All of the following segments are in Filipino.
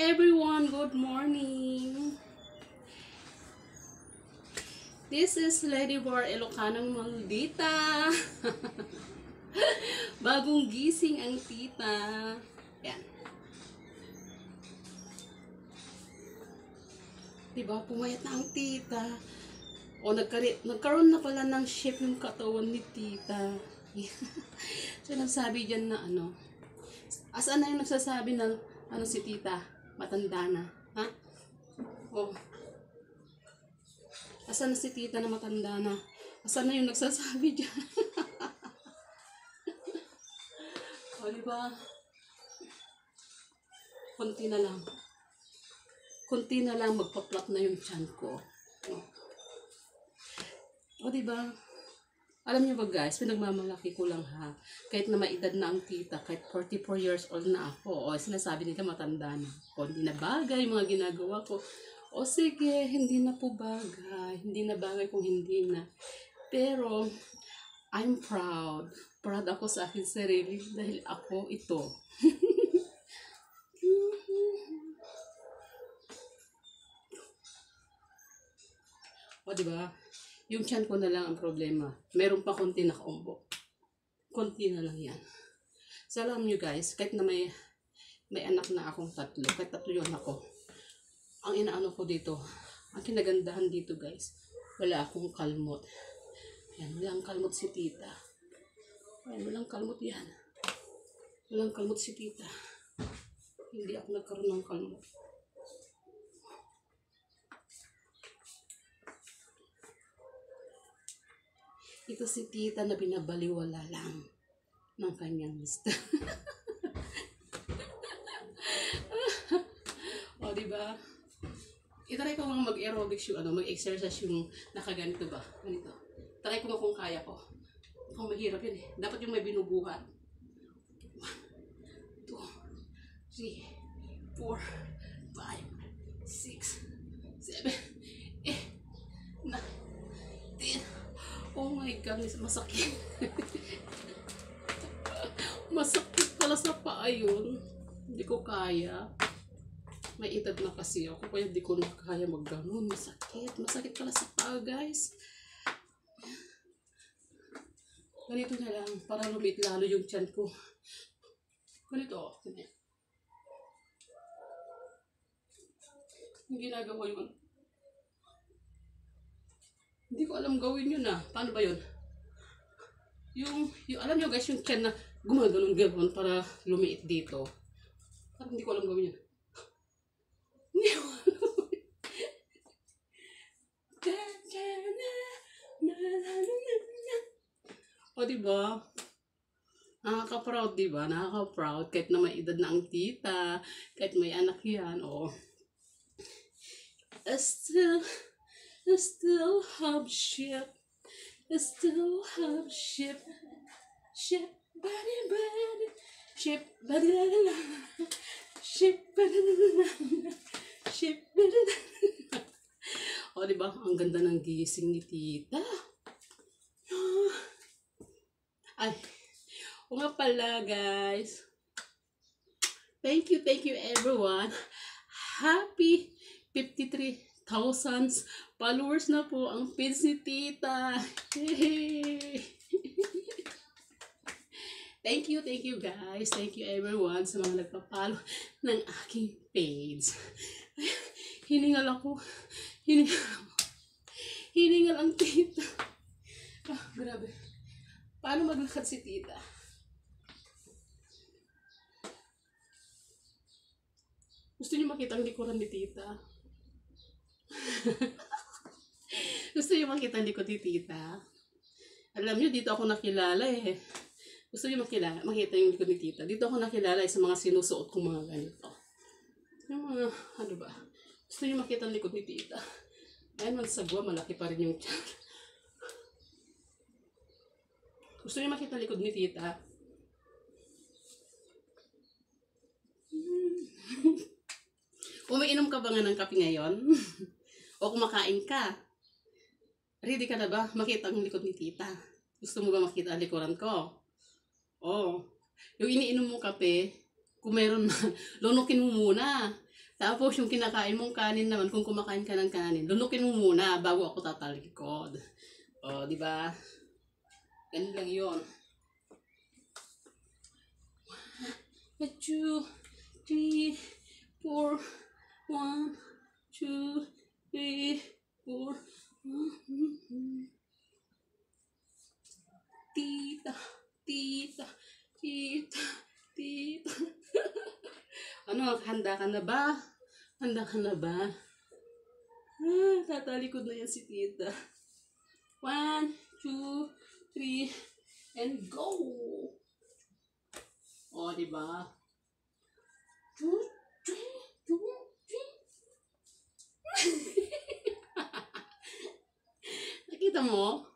everyone, good morning. This is Lady Bar Ilocanang Maldita. Bagong gising ang tita. Yan. Diba, pumayat na ang tita. O, nagkaroon na pala ng shape yung katawan ni tita. So, nagsabi dyan na ano. Asan na yung nagsasabi ng ano si tita? Matanda na. Ha? O. Asan na si tita na matanda na? Asan na yung nagsasabi dyan? O, diba? Kunti na lang. Kunti na lang magpa-plot na yung tiyan ko. O, diba? Alam niyo ba guys, pinagmamalaki ko lang ha. Kahit na maedad na ang tita, kahit 44 years old na ako, o sinasabi nila matanda na ako, hindi na bagay mga ginagawa ko. O sige, hindi na po bagay. Hindi na bagay kung hindi na. Pero, I'm proud. Proud ako sa akin sarili dahil ako ito. O diba? Yung tiyan ko na lang ang problema. Meron pa konti na kaumbo. Konti na lang yan. So alam nyo guys, kahit na may anak na akong tatlo, kahit tatlo yung anak ko, ang inaano ko dito, ang kinagandahan dito guys, wala akong kalmot. Yan, walang kalmot si tita. Yan, walang kalmot yan. Walang kalmot si tita. Hindi ako nagkaroon ng kalmot. Ito si tita na binabaliwala lang ng kanyang mister. O, diba? Itry ko nga mag-aerobics yung mag-exercise yung nakaganito ba? Ganito. Try ko nga kung kaya ko. Kung mahirap yun eh. Dapat yung may binubuhat. 1, 2, 3, 4, 5, 6, 7, 8, 9, 10. Oh my God, masakit. Masakit pala sa paa yun. Hindi ko kaya. May edad na kasi ako, kaya hindi ko na kaya mag-ganon. Masakit. Masakit pala sa paa, guys. Ganito na lang, para lumit lalo yung tiyan ko. Ganito. Yung ginagawa yun. Hindi ko alam gawin yun ah. Paano ba yun? Yung alam nyo guys, yung tiyan na gumaganon para lumiit dito. Parang hindi ko alam gawin yun. Hindi ko alam. O diba? Nakaka-proud diba? Nakaka-proud kahit na may edad na ang tita. Kahit may anak yan. O. I still have ship. I still have ship. Ship, body, body. Ship, body, la. Ship, body, la. Ship, body, la. O, diba? Ang ganda ng gising ni tita. Ay. O nga pala, guys. Thank you everyone. Happy 53,000 followers na po ang page ni tita. Yay! Thank you guys. Thank you everyone sa mga nagpapalo ng aking page. Hiningal ako. Hiningal ang tita. Grabe. Paano maglakad si tita? Gusto niyo makita ang likuran ni tita? Gusto niyo makita ang likod ni tita? Alam niyo, dito ako nakilala eh. Gusto niyo makita yung likod ni tita? Dito ako nakilala sa mga sinusuot kong mga ganito. Yung mga, ano ba? Gusto niyo makita ang likod ni tita? Ayan, magsagwa, malaki pa rin yung tiyan. Gusto niyo makita ang likod ni tita? Umiinom ka ba nga ng kape ngayon? O kumakain ka? Ready ka na ba makita ang likod ni tita? Gusto mo ba makita ang likuran ko? Oh, yung iniinom mo kape, kung meron na, lunukin mo muna. Tapos yung kinakain mong kanin naman, kung kumakain ka ng kanin, lunukin mo muna bago ako tatalikod. O, di ba? Ganun lang yun. 1, 2, 3, 4, 1, 2, 3, 4. Tita, tita, tita, tita. Ano, handa ka na ba? Handa ka na ba? Tatalikod na yan si tita. 1, 2, 3, and go! O, diba? 2, 3, 2, 3. Nakita mo?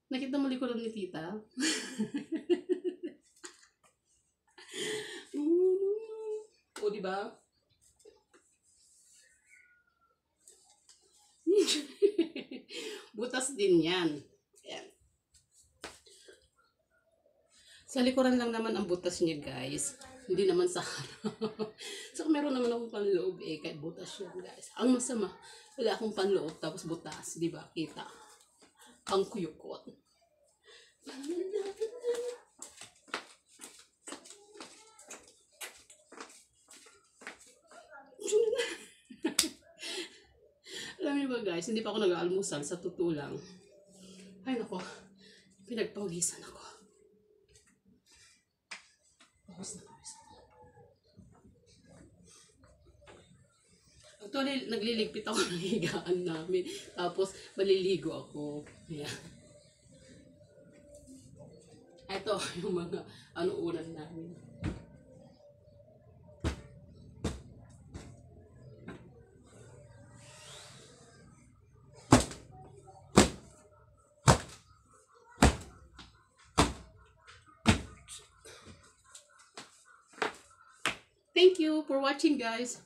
Nakita mo likuran ni tita? O, diba? Butas din yan. Ayan. Sa likuran lang naman ang butas niya, guys. Hindi naman sa harap. So, meron naman akong panloob kahit butas yan, guys. Ang masama, wala akong panloob tapos butas. Diba? Kita. Ang kuyukot. Alam niyo ba, guys, hindi pa ako nag-aalmusal sa totoo lang. Ay, nako. Pinagpawisan ako. Pawis na pawis. Actually, nagliligpit ako ng higaan namin. Tapos, maliligo ako. Ayan. Ito, yung mga ulan namin. Thank you for watching, guys.